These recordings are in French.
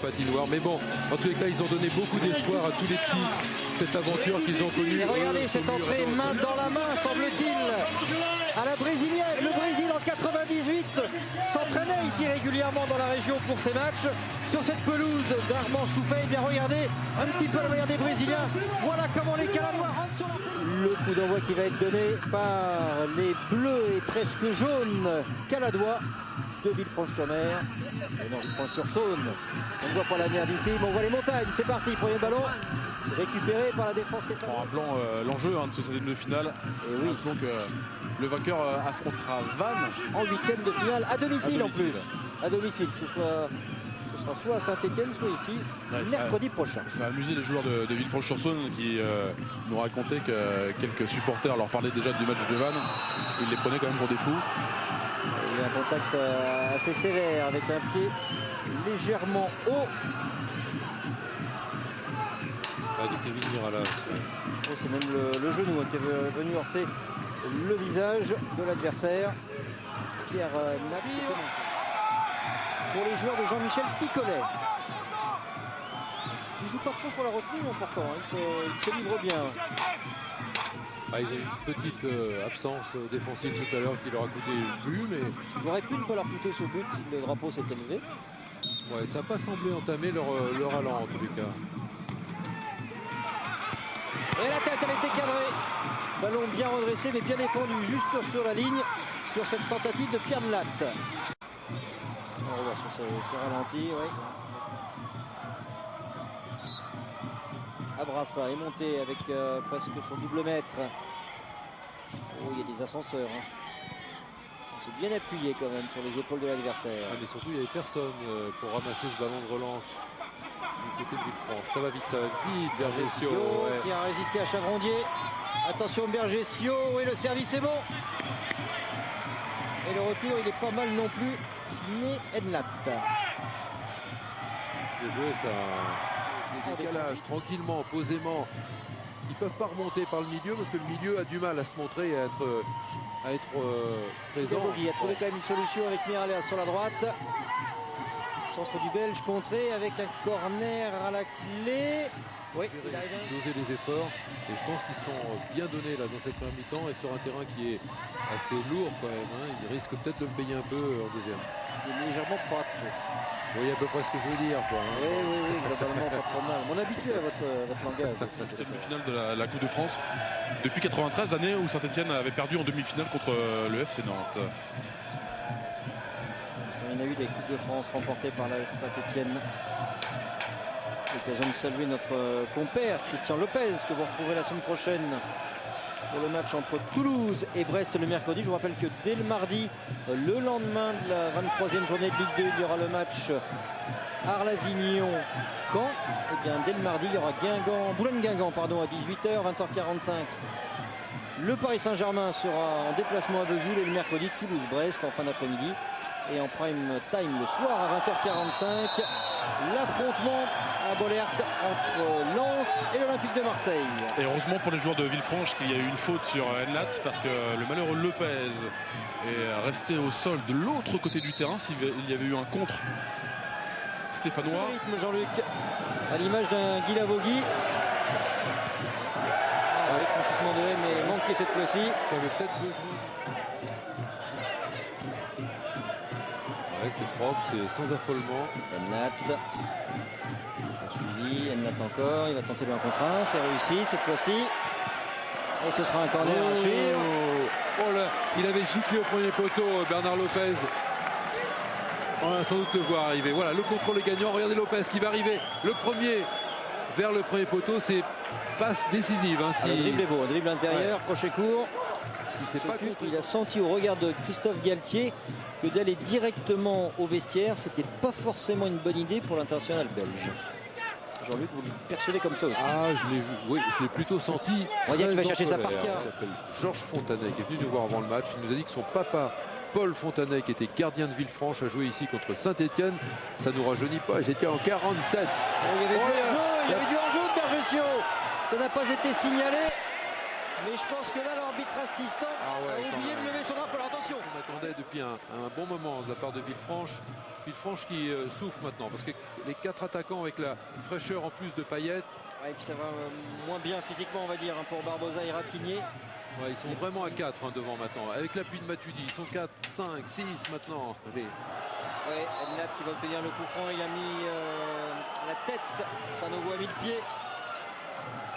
patinoire. Mais bon, en tous les cas, ils ont donné beaucoup d'espoir à tous les petits, cette aventure qu'ils ont connue. Et regardez cette entrée main dans la main, semble-t-il, à la brésilienne. Le Brésil en 98 s'entraînait ici régulièrement dans la région pour ces matchs. Sur cette pelouse d'Armand Chouffet, eh bien regardez un petit peu le moyen des Brésiliens. Voilà comment les Caladois rentrent sur la pelouse. Le coup d'envoi qui va être donné par les bleus et presque jaunes Caladois de Villefranche-sur-Mer. Non, Villefranche-sur-Saône. On ne voit pas la mer d'ici, mais on voit les montagnes. C'est parti, premier ballon récupéré par la défense. En rappelant l'enjeu de ce 16e de finale. Et oui. Donc le vainqueur affrontera Vannes en 8e de finale à domicile en plus. À domicile, ce sera soit à Saint-Etienne, soit ici, mercredi prochain. Ça a amusé les joueurs de Villefranche-sur-Saône qui nous racontaient que quelques supporters leur parlaient déjà du match de Vannes. Ils les prenaient quand même pour des fous. Il y a un contact assez sévère avec un pied légèrement haut. De Kevin Mirala. Oh, c'est même le genou qui est venu heurter le visage de l'adversaire. Pierre Nabi. Pour les joueurs de Jean-Michel Picollet, qui joue pas trop sur la retenue pourtant, il se livre bien. Ils ont une petite absence défensive tout à l'heure qui leur a coûté le but, mais il aurait pu ne pas leur coûter ce but si le drapeau s'était levé. Ouais, ça n'a pas semblé entamer leur allant en tous les cas. Et la tête, elle était cadrée. Ballon bien redressé mais bien défendu, juste sur la ligne, sur cette tentative de Pierre Nlatt. On revoit sur ces ralentis, oui. Abrassa est monté avec presque son double mètre. Oh, il y a des ascenseurs. On s'est bien appuyé quand même sur les épaules de l'adversaire. Mais surtout, il n'y avait personne pour ramasser ce ballon de relance du côté de Villefranche. Ça va vite, Bergesio qui a résisté à Chavrondier. Attention Bergesio, et le service est bon. Et le retour, il est pas mal non plus, signé Nlatt. Le jeu, ça... Le décalage, tranquillement, posément. Ils ne peuvent pas remonter par le milieu parce que le milieu a du mal à se montrer et à être présent. Il a trouvé quand même une solution avec Miralles sur la droite. Centre du Belge contré avec un corner à la clé. Oui, il a dosé les efforts et je pense qu'ils sont bien donnés là dans cette première mi-temps et sur un terrain qui est assez lourd quand même. Ils risquent peut-être de le payer un peu en deuxième. Il est légèrement pas trop. Vous voyez à peu près ce que je veux dire. Oui, globalement pas trop mal. On est habitué à votre langage. C'est la demi-finale de la Coupe de France depuis 93, année où Saint-Etienne avait perdu en demi-finale contre le FC Nantes. Il y en a eu des Coupes de France remportées par la Saint-Etienne. L'occasion de saluer notre compère Christian Lopez que vous retrouverez la semaine prochaine pour le match entre Toulouse et Brest le mercredi. Je vous rappelle que dès le mardi, le lendemain de la 23e journée de Ligue 2, il y aura le match Arles-Avignon-Caen. Et bien dès le mardi, il y aura Boulogne-Guingamp à 18h, 20h45. Le Paris Saint-Germain sera en déplacement à Vesoul et le mercredi Toulouse-Brest en fin d'après-midi. Et en prime time le soir à 20h45, l'affrontement à Bollert entre Lens et l'Olympique de Marseille. Et heureusement pour les joueurs de Villefranche qu'il y a eu une faute sur Nlatt parce que le malheureux Lopez est resté au sol de l'autre côté du terrain s'il y avait eu un contre stéphanois. Rythme Jean-Luc, à l'image d'un Guy Lavogui. Avec franchissement de haie mais manqué cette fois-ci. Il avait peut-être besoin. Ouais, c'est propre, c'est sans affolement. Nlatt. Suivi, Nlatt encore, il va tenter le 1 contre 1, c'est réussi cette fois-ci. Et ce sera un corner à suivre. Oh là, il avait giclé au premier poteau Bernard Lopez. On va sans doute le voir arriver. Voilà, le contrôle est gagnant. Regardez Lopez qui va arriver. Le premier vers le premier poteau, c'est passe décisive. Le dribble est beau, un dribble intérieur, crochet court. Si c'est pas contre, il a senti au regard de Christophe Galtier que d'aller directement au vestiaire, c'était pas forcément une bonne idée pour l'international belge. Jean-Luc, vous le percevez comme ça aussi? Je l'ai vu, oui, je l'ai plutôt senti. On va dire qu'il va chercher sa parka. Il s'appelle Georges Fontanet, qui est venu nous voir avant le match. Il nous a dit que son papa, Paul Fontanet, qui était gardien de Villefranche, a joué ici contre Saint-Etienne. Ça ne nous rajeunit pas, j'étais en 47. Il y avait du hors-jeu de Bergesio. Ça n'a pas été signalé. Mais je pense que là, l'arbitre assistant a oublié de lever son drapeau. Alors attention. On attendait depuis un bon moment de la part de Villefranche. Villefranche qui souffre maintenant parce que les 4 attaquants avec la fraîcheur en plus de Payet. Ouais, et puis ça va moins bien physiquement, on va dire, hein, pour Barbosa et Ratigné. Ouais, ils sont vraiment à 4 devant maintenant. Avec l'appui de Matuidi, ils sont 4, 5, 6 maintenant. Allez. Ouais, Enlat qui va obtenir le coup franc. Il a mis la tête. Sanogo a mis le pied.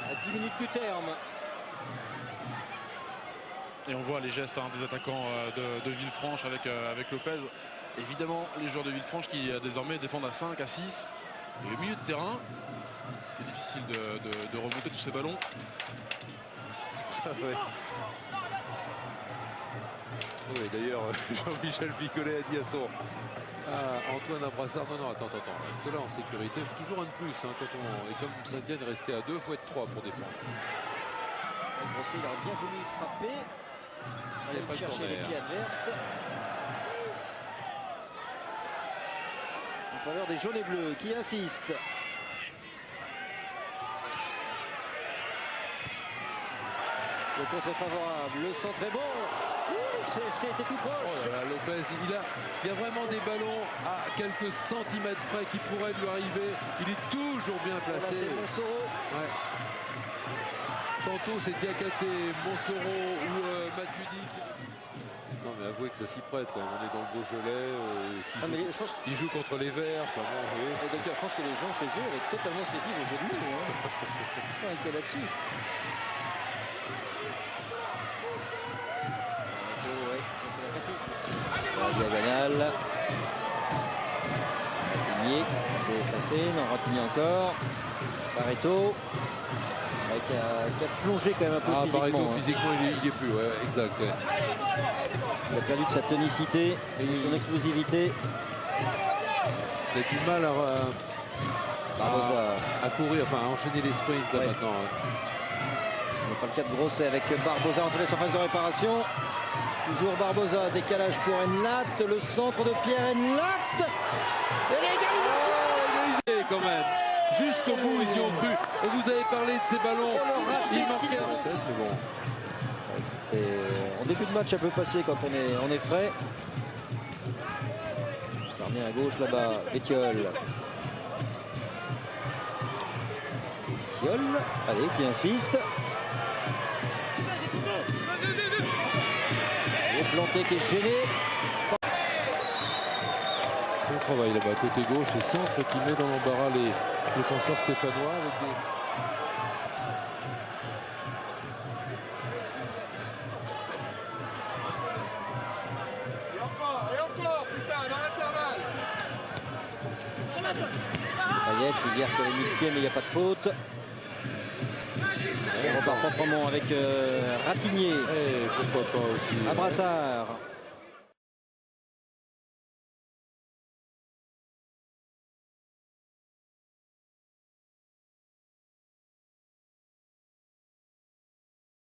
À 10 minutes du terme. Et on voit les gestes des attaquants de Villefranche avec Lopez. Évidemment, les joueurs de Villefranche qui désormais défendent à 5, à 6. Et au milieu de terrain, c'est difficile de remonter tous ces ballons. Ça, ouais. Oui, d'ailleurs, Jean-Michel Picollet a dit à Antoine Abrassard, non, attends, cela en sécurité, c'est toujours un de plus, hein, quand on est comme Saint-Étienne resté à 2, il faut être 3 pour défendre. Grosset, il aurait bien voulu frapper. Il va chercher les pieds adverses. En faveur des jaunes et bleus qui insistent. Le contre est favorable, le centre est bon. C'était tout proche. Oh là là, Lopez, il y a vraiment des ballons à quelques centimètres près qui pourraient lui arriver. Il est toujours bien placé. C'est Monsoro. Ouais. Tantôt c'est Diakate, Monsoro ou Matuidi. Non mais avouez que ça s'y prête quand même. On est dans le Beaujolais. Il joue contre les Verts. Je pense que les gens chez eux est totalement saisis au jeu de mots. Hein. Je suis pas inquiet là-dessus. Diagonale. Ratigné, c'est effacé, non, Ratigné encore. Barreto, qui a plongé quand même un peu physiquement. Barreto, physiquement, il n'y est plus, ouais, exact. Ouais. Il a perdu de sa tonicité et de son explosivité. Il a du mal à courir, enfin à enchaîner les sprints là, maintenant. Ce n'est pas le cas de Grosset avec Barbosa entre les surfaces de réparation. Toujours Barbosa, décalage pour Enlat, le centre de Pierre Enlat. Et l'égalisation quand même. Jusqu'au bout, ils y ont cru. On vous avait parlé de ces ballons. Il marquait à la tête, mais bon. En début de match, ça peut passer quand on est frais. Ça revient à gauche là-bas, Bétiol. Allez, qui insiste. Planté qui est gêné. Bon travail là-bas, côté gauche, et centre qui met dans l'embarras les défenseurs stéphanois avec des... Et encore, putain, dans l'intervalle. Payet, Rivière qui avait mis le pied, mais il n'y a pas de faute. On repart proprement avec Ratigné. Et pourquoi pas aussi. Abrassard.